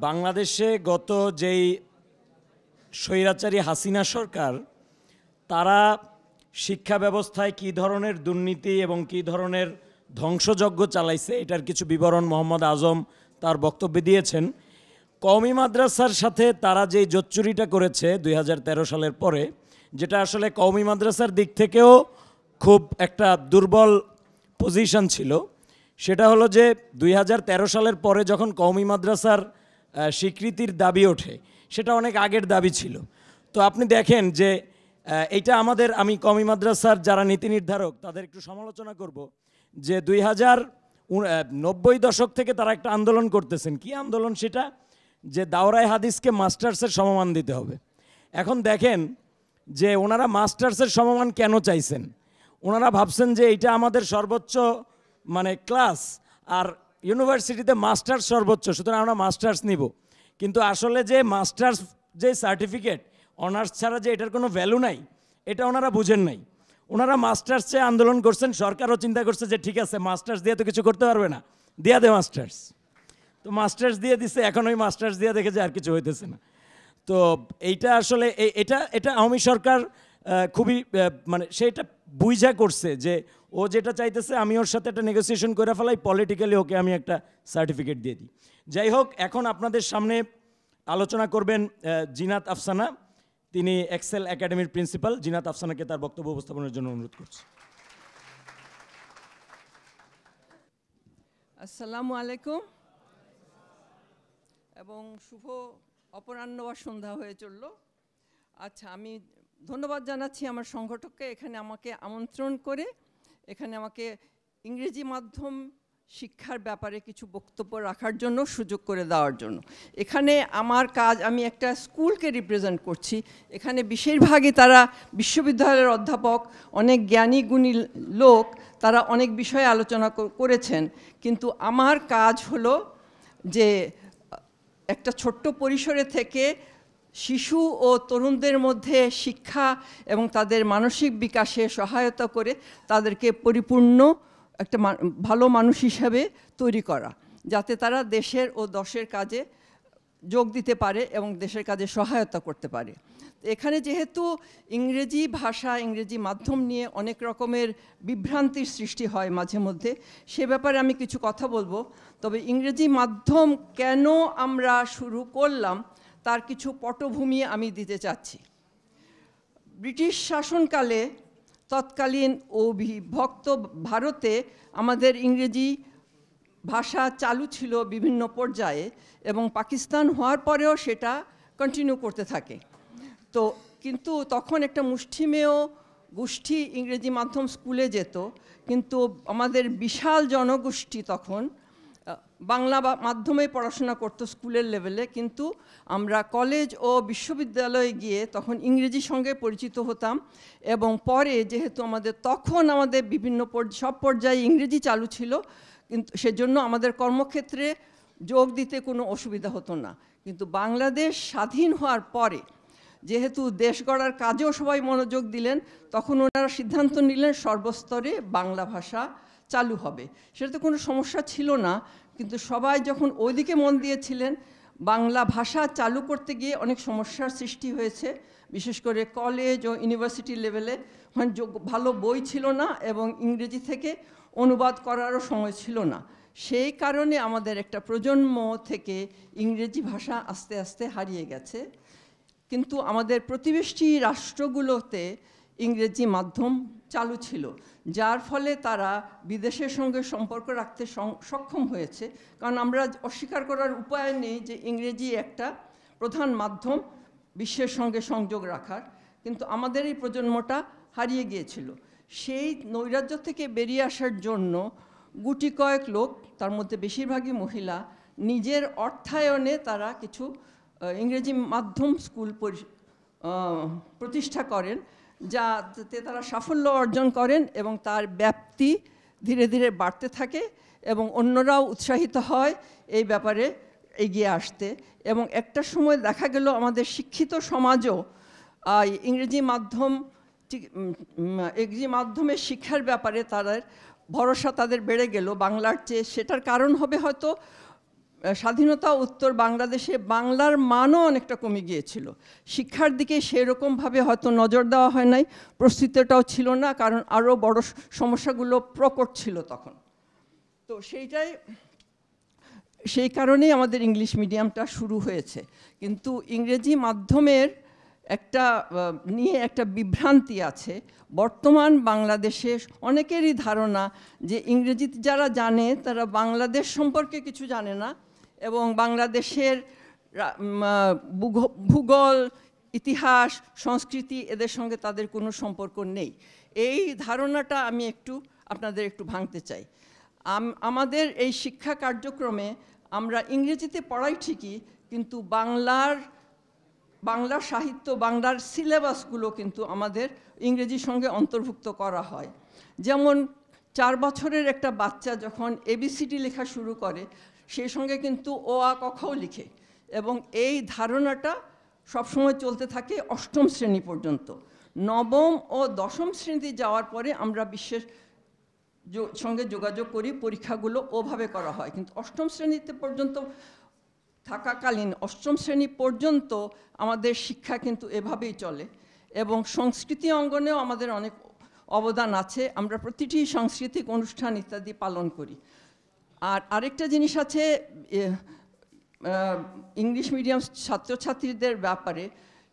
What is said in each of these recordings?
বাংলাদেশে গত যেই স্বৈরাচারী হাসিনা সরকার তারা শিক্ষা ব্যবস্থায় কী ধরনের দুর্নীতি এবং কী ধরনের ধ্বংসযজ্ঞ চালাইছে এটার কিছু বিবরণ মোহাম্মদ আজম তার বক্তব্যে দিয়েছেন। কওমি মাদ্রাসার সাথে তারা যেই জোচ্চুরিটা করেছে 2013 সালের পরে, যেটা আসলে কওমি মাদ্রাসার দিক থেকেও খুব একটা দুর্বল পজিশন ছিল, সেটা হলো যে 2013 সালের পরে যখন কওমি মাদ্রাসার স্বীকৃতির দাবি ওঠে, সেটা অনেক আগের দাবি ছিল। তো আপনি দেখেন যে এইটা আমি কওমি মাদ্রাসার যারা নীতি নির্ধারক তাদের একটু সমালোচনা করব যে 2090 দশক থেকে তারা একটা আন্দোলন করতেছেন। কি আন্দোলন সেটা? যে দাওরায়ে হাদিসকে মাস্টার্সের সমমান দিতে হবে। এখন দেখেন যে ওনারা মাস্টার্সের সমমান কেন চাইছেন? ওনারা ভাবছেন যে এইটা আমাদের সর্বোচ্চ ক্লাস, আর ইউনিভার্সিটিতে মাস্টার্স সর্বোচ্চ, সুতরাং আমরা মাস্টার্স নিব। কিন্তু আসলে যে মাস্টার্স যে সার্টিফিকেট, অনার্স ছাড়া যে এটার কোনো ভ্যালু নাই, এটা ওনারা বুঝেন নাই। ওনারা মাস্টার্স চেয়ে আন্দোলন করছেন, সরকারও চিন্তা করছে যে ঠিক আছে মাস্টার্স দিয়ে তো কিছু করতে পারবে না, দিয়া দে মাস্টার্স। তো মাস্টার্স দিয়ে দিচ্ছে, এখন ওই মাস্টার্স দিয়ে দেখে যে আর কিছু হইতেছে না। তো এইটা আসলে এটা আওয়ামী সরকার খুবই সেটা বুঝা করছে যে ও যেটা চাইতেছে আমি ওর সাথে একটা নেগোসিয়েশন করে ফেলাই, পলিটিক্যালি ওকে আমি একটা সার্টিফিকেট দিয়ে দিই। যাই হোক, এখন আপনাদের সামনে আলোচনা করবেন জিনাত আফসানা। তিনি এক্সেল একাডেমির প্রিন্সিপাল। জিনাত আফসানাকে তার বক্তব্য উপস্থাপনের জন্য অনুরোধ করছি। আসসালামু আলাইকুম এবং শুভ অপরাহ্ন বা সন্ধ্যা হয়ে চলল। আচ্ছা, আমি ধন্যবাদ জানাচ্ছি আমার সংগঠককে এখানে আমাকে আমন্ত্রণ করে এখানে আমাকে ইংরেজি মাধ্যম শিক্ষার ব্যাপারে কিছু বক্তব্য রাখার জন্য সুযোগ করে দেওয়ার জন্য। এখানে আমার কাজ, আমি একটা স্কুলকে রিপ্রেজেন্ট করছি। এখানে বেশিরভাগই তারা বিশ্ববিদ্যালয়ের অধ্যাপক, অনেক জ্ঞানী গুণী লোক, তারা অনেক বিষয়ে আলোচনা করেছেন। কিন্তু আমার কাজ হলো যে একটা ছোট্ট পরিসরে থেকে শিশু ও তরুণদের মধ্যে শিক্ষা এবং তাদের মানসিক বিকাশে সহায়তা করে তাদেরকে পরিপূর্ণ একটা ভালো মানুষ হিসাবে তৈরি করা, যাতে তারা দেশের ও দশের কাজে যোগ দিতে পারে এবং দেশের কাজে সহায়তা করতে পারে। এখানে যেহেতু ইংরেজি ভাষা, ইংরেজি মাধ্যম নিয়ে অনেক রকমের বিভ্রান্তির সৃষ্টি হয় মাঝে মধ্যে, সে ব্যাপারে আমি কিছু কথা বলবো। তবে ইংরেজি মাধ্যম কেন আমরা শুরু করলাম তার কিছু পটভূমি আমি দিতে চাচ্ছি। ব্রিটিশ শাসনকালে তৎকালীন ও বিভক্ত ভারতে আমাদের ইংরেজি ভাষা চালু ছিল বিভিন্ন পর্যায়ে এবং পাকিস্তান হওয়ার পরেও সেটা কন্টিনিউ করতে থাকে। তো কিন্তু তখন একটা মুষ্টিমেয় গোষ্ঠী ইংরেজি মাধ্যম স্কুলে যেত, কিন্তু আমাদের বিশাল জনগোষ্ঠী তখন বাংলা মাধ্যমে পড়াশোনা করতো স্কুলের লেভেলে। কিন্তু আমরা কলেজ ও বিশ্ববিদ্যালয়ে গিয়ে তখন ইংরেজির সঙ্গে পরিচিত হতাম এবং পরে যেহেতু তখন আমাদের বিভিন্ন সব পর্যায়ে ইংরেজি চালু ছিল, কিন্তু সেজন্য আমাদের কর্মক্ষেত্রে যোগ দিতে কোনো অসুবিধা হতো না। কিন্তু বাংলাদেশ স্বাধীন হওয়ার পরে যেহেতু দেশ গড়ার কাজেও সবাই মনোযোগ দিলেন, তখন ওনারা সিদ্ধান্ত নিলেন সর্বস্তরে বাংলা ভাষা চালু হবে। সেটা তো কোনো সমস্যা ছিল না, কিন্তু সবাই যখন ওইদিকে মন দিয়েছিলেন, বাংলা ভাষা চালু করতে গিয়ে অনেক সমস্যার সৃষ্টি হয়েছে, বিশেষ করে কলেজ ও ইউনিভার্সিটি লেভেলে। ভালো বই ছিল না এবং ইংরেজি থেকে অনুবাদ করারও সময় ছিল না। সেই কারণে আমাদের একটা প্রজন্ম থেকে ইংরেজি ভাষা আস্তে আস্তে হারিয়ে গেছে। কিন্তু আমাদের প্রতিবেশী রাষ্ট্রগুলোতে ইংরেজি মাধ্যম চালু ছিল, যার ফলে তারা বিদেশের সঙ্গে সম্পর্ক রাখতে সক্ষম হয়েছে। কারণ আমরা অস্বীকার করার উপায় নেই যে ইংরেজি একটা প্রধান মাধ্যম বিশ্বের সঙ্গে সংযোগ রাখার, কিন্তু আমাদের এই প্রজন্মটা হারিয়ে গিয়েছিল। সেই নৈরাজ্য থেকে বেরিয়ে আসার জন্য গুটি কয়েক লোক, তার মধ্যে বেশিরভাগই মহিলা, নিজের অর্থায়নে তারা কিছু ইংরেজি মাধ্যম স্কুল প্রতিষ্ঠা করেন, যাতে তারা সাফল্য অর্জন করেন এবং তার ব্যাপ্তি ধীরে ধীরে বাড়তে থাকে এবং অন্যরাও উৎসাহিত হয় এই ব্যাপারে এগিয়ে আসতে। এবং একটা সময় দেখা গেল আমাদের শিক্ষিত সমাজও ইংরেজি মাধ্যমের শিক্ষার ব্যাপারে তাদের ভরসা বেড়ে গেল বাংলার চেয়ে। সেটার কারণ হবে হয়তো স্বাধীনতা উত্তর বাংলাদেশে বাংলার মানও অনেকটা কমে গিয়েছিল। শিক্ষার দিকে সেরকমভাবে হয়তো নজর দেওয়া হয় নাই, প্রস্তুতিটাও ছিল না, কারণ আরও বড় সমস্যাগুলো প্রকট ছিল তখন। তো সেই কারণেই আমাদের ইংলিশ মিডিয়ামটা শুরু হয়েছে। কিন্তু ইংরেজি মাধ্যমের নিয়ে একটা বিভ্রান্তি আছে। বর্তমান বাংলাদেশে অনেকেরই ধারণা যে ইংরেজি যারা জানে তারা বাংলাদেশ সম্পর্কে কিছু জানে না, এবং বাংলাদেশের ভূগোল, ইতিহাস, সংস্কৃতি এদের সঙ্গে তাদের কোনো সম্পর্ক নেই। এই ধারণাটা আমি আপনাদের একটু ভাঙতে চাই। আমাদের এই শিক্ষা কার্যক্রমে আমরা ইংরেজিতে পড়াই ঠিকই, কিন্তু বাংলার সাহিত্য, বাংলার সিলেবাসগুলো কিন্তু আমাদের ইংরেজির সঙ্গে অন্তর্ভুক্ত করা হয়। যেমন 4 বছরের একটা বাচ্চা যখন ABCD লেখা শুরু করে, সেই সঙ্গে কিন্তু অ আ ক খও লিখে, এবং এই ধারণাটা সবসময় চলতে থাকে 8ম শ্রেণী পর্যন্ত। 9ম ও 10ম শ্রেণীতে যাওয়ার পরে আমরা বিশ্বের সঙ্গে যোগাযোগ করি, পরীক্ষাগুলো ওভাবে করা হয়। কিন্তু 8ম শ্রেণীতে পর্যন্ত থাকাকালীন 8ম শ্রেণী পর্যন্ত আমাদের শিক্ষা কিন্তু এভাবেই চলে, এবং সংস্কৃতি অঙ্গনেও আমাদের অনেক অবদান আছে। আমরা প্রতিটি সাংস্কৃতিক অনুষ্ঠান ইত্যাদি পালন করি। আর আরেকটা জিনিস আছে ইংলিশ মিডিয়াম ছাত্রছাত্রীদের ব্যাপারে,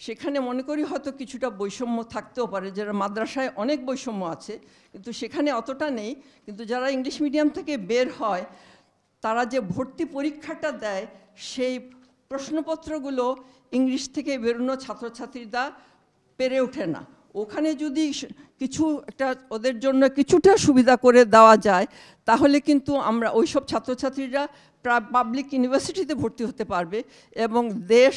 সেখানে মনে করি হয়তো কিছুটা বৈষম্য থাকতেও পারে। যারা মাদ্রাসায় অনেক বৈষম্য আছে, কিন্তু সেখানে অতটা নেই। কিন্তু যারা ইংলিশ মিডিয়াম থেকে বের হয়, তারা যে ভর্তি পরীক্ষাটা দেয়, সেই প্রশ্নপত্রগুলো ইংলিশ থেকে বেরোনো ছাত্রছাত্রীরা পেরে ওঠে না। ওখানে যদি ওদের জন্য কিছুটা সুবিধা করে দেওয়া যায়, তাহলে কিন্তু আমরা ওইসব ছাত্রছাত্রীরা পাবলিক ইউনিভার্সিটিতে ভর্তি হতে পারবে, এবং দেশ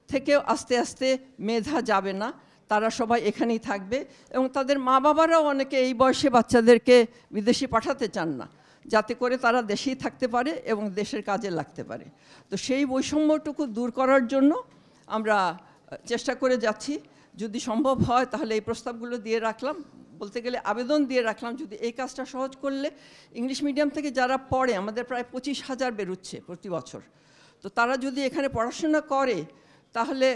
থেকেও আস্তে আস্তে মেধা যাবে না, তারা সবাই এখানেই থাকবে। এবং তাদের মা বাবারাও অনেকে এই বয়সে বাচ্চাদেরকে বিদেশে পাঠাতে চান না, যাতে করে তারা দেশেই থাকতে পারে এবং দেশের কাজে লাগতে পারে। তো সেই বৈষম্যটুকু দূর করার জন্য আমরা চেষ্টা করে যাচ্ছি। যদি সম্ভব হয় তাহলে এই প্রস্তাবগুলো দিয়ে রাখলাম, বলতে গেলে আবেদন দিয়ে রাখলাম, যদি এই কাজটা সহজ করলে ইংলিশ মিডিয়াম থেকে যারা পড়ে, আমাদের প্রায় 25,000 বেরোচ্ছে প্রতি বছর, তো তারা যদি এখানে পড়াশোনা করে তাহলে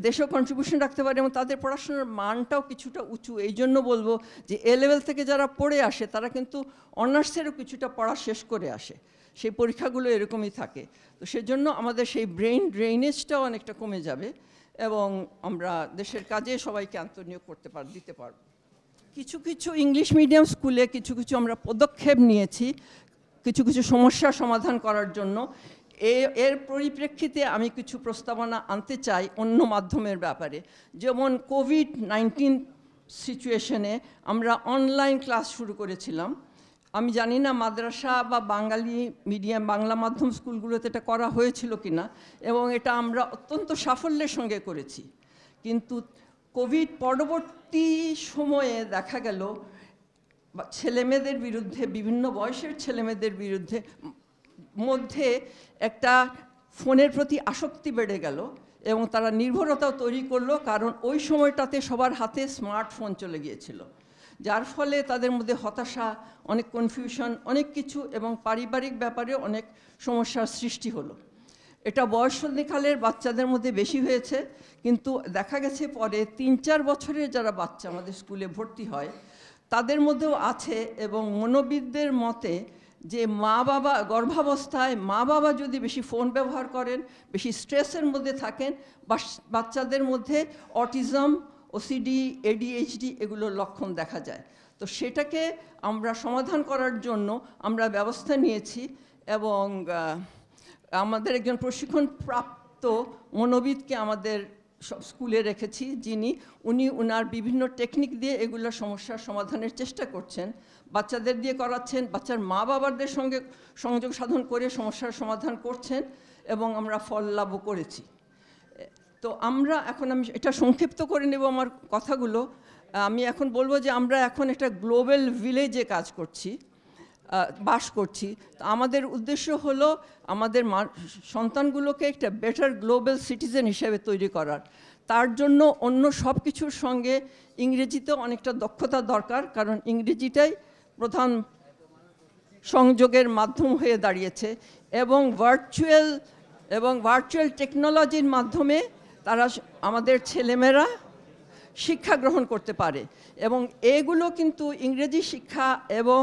দেশেও কন্ট্রিবিউশন রাখতে পারে, এবং তাদের পড়াশোনার মানটাও কিছুটা উঁচু। এই জন্য বলবো যে A লেভেল থেকে যারা পড়ে আসে, তারা কিন্তু অনার্সেরও কিছুটা পড়া শেষ করে আসে। সেই পরীক্ষাগুলো এরকমই থাকে। তো সেজন্য আমাদের সেই ব্রেইন ড্রেনেজটাও অনেকটা কমে যাবে, এবং আমরা দেশের কাজে সবাইকে আত্মনিয়োগ দিতে পারব। কিছু ইংলিশ মিডিয়াম স্কুলে কিছু আমরা পদক্ষেপ নিয়েছি কিছু সমস্যার সমাধান করার জন্য। এর পরিপ্রেক্ষিতে আমি কিছু প্রস্তাবনা আনতে চাই অন্য মাধ্যমের ব্যাপারে। যেমন কোভিড-19 সিচুয়েশনে আমরা অনলাইন ক্লাস শুরু করেছিলাম। আমি জানি না মাদ্রাসা বা বাংলা মাধ্যম স্কুলগুলোতে এটা করা হয়েছিল কিনা, এবং এটা আমরা অত্যন্ত সাফল্যের সঙ্গে করেছি। কিন্তু কোভিড পরবর্তী সময়ে দেখা গেল ছেলেমেয়েদের বিরুদ্ধে, বিভিন্ন বয়সের ছেলেমেয়েদের মধ্যে একটা ফোনের প্রতি আসক্তি বেড়ে গেল, এবং তারা নির্ভরতাও তৈরি করলো, কারণ ওই সময়টাতে সবার হাতে স্মার্টফোন চলে গিয়েছিল, যার ফলে তাদের মধ্যে হতাশা, অনেক কনফিউশন, অনেক কিছু, এবং পারিবারিক ব্যাপারে অনেক সমস্যার সৃষ্টি হলো। এটা বয়ঃসন্ধিকালের বাচ্চাদের মধ্যে বেশি হয়েছে, কিন্তু দেখা গেছে পরে 3-4 বছরের যারা বাচ্চা আমাদের স্কুলে ভর্তি হয়, তাদের মধ্যেও আছে। এবং মনোবিদদের মতে যে গর্ভাবস্থায় মা বাবা যদি বেশি ফোন ব্যবহার করেন, বেশি স্ট্রেসের মধ্যে থাকেন, বাচ্চাদের মধ্যে অটিজম, OCD, ADHD এগুলোর লক্ষণ দেখা যায়। তো সেটাকে আমরা সমাধান করার জন্য আমরা ব্যবস্থা নিয়েছি, এবং আমাদের একজন প্রশিক্ষণপ্রাপ্ত মনোবিদকে আমাদের স্কুলে রেখেছি, উনি ওনার বিভিন্ন টেকনিক দিয়ে এগুলো সমস্যার সমাধানের চেষ্টা করছেন, বাচ্চাদের দিয়ে করাচ্ছেন, বাচ্চার মা বাবাদের সঙ্গে সংযোগ সাধন করে সমস্যার সমাধান করছেন, এবং আমরা ফল লাভও করেছি। তো আমি এটা সংক্ষিপ্ত করে নেব আমার কথাগুলো। আমি এখন বলবো যে আমরা এখন একটা গ্লোবাল ভিলেজে বাস করছি। আমাদের উদ্দেশ্য হলো আমাদের সন্তানগুলোকে একটা বেটার গ্লোবাল সিটিজেন হিসেবে তৈরি করার। তার জন্য অন্য সব কিছুর সঙ্গে ইংরেজিতেও অনেকটা দক্ষতা দরকার, কারণ ইংরেজিটাই প্রধান সংযোগের মাধ্যম হয়ে দাঁড়িয়েছে। এবং ভার্চুয়াল টেকনোলজির মাধ্যমে তারা আমাদের ছেলেমেয়েরা শিক্ষা গ্রহণ করতে পারে। এবং এগুলো কিন্তু ইংরেজি শিক্ষা এবং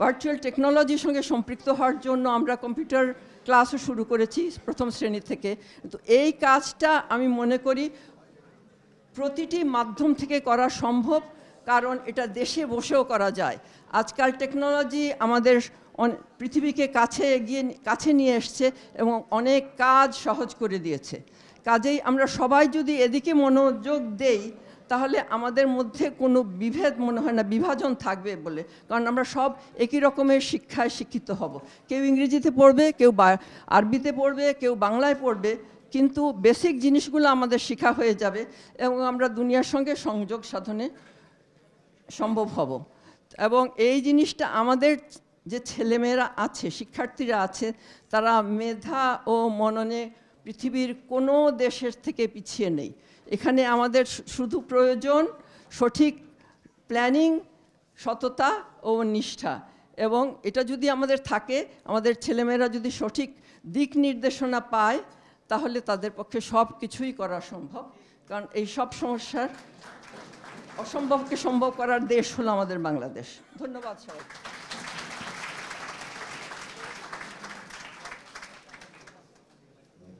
ভার্চুয়াল টেকনোলজির সঙ্গে সম্পৃক্ত হওয়ার জন্য আমরা কম্পিউটার ক্লাসও শুরু করেছি প্রথম শ্রেণী থেকে। তো এই কাজটা আমি মনে করি প্রতিটি মাধ্যম থেকে করা সম্ভব, কারণ এটা দেশে বসেও করা যায়। আজকাল টেকনোলজি আমাদের পৃথিবীকে কাছে নিয়ে এসছে এবং অনেক কাজ সহজ করে দিয়েছে। কাজেই আমরা সবাই যদি এদিকে মনোযোগ দেই তাহলে আমাদের মধ্যে কোনো বিভেদ মনে হয় না, বিভাজন থাকবে বলে, কারণ আমরা সব একই রকমের শিক্ষায় শিক্ষিত হব। কেউ ইংরেজিতে পড়বে, কেউ আরবিতে পড়বে, কেউ বাংলায় পড়বে, কিন্তু বেসিক জিনিসগুলো আমাদের শেখা হয়ে যাবে এবং আমরা দুনিয়ার সঙ্গে সংযোগ সাধনে সম্ভব হব। এবং এই জিনিসটা আমাদের যে ছেলেমেয়েরা আছে, শিক্ষার্থীরা আছে, তারা মেধা ও মননে পৃথিবীর কোনো দেশের থেকে পিছিয়ে নেই। এখানে আমাদের শুধু প্রয়োজন সঠিক প্ল্যানিং, সততা ও নিষ্ঠা। এবং এটা যদি আমাদের থাকে, আমাদের ছেলেমেয়েরা যদি সঠিক দিক নির্দেশনা পায়, তাহলে তাদের পক্ষে সব কিছুই করা সম্ভব। কারণ এই সব সমস্যার অসম্ভবকে সম্ভব করার দেশ হলো আমাদের বাংলাদেশ। ধন্যবাদ সবাই।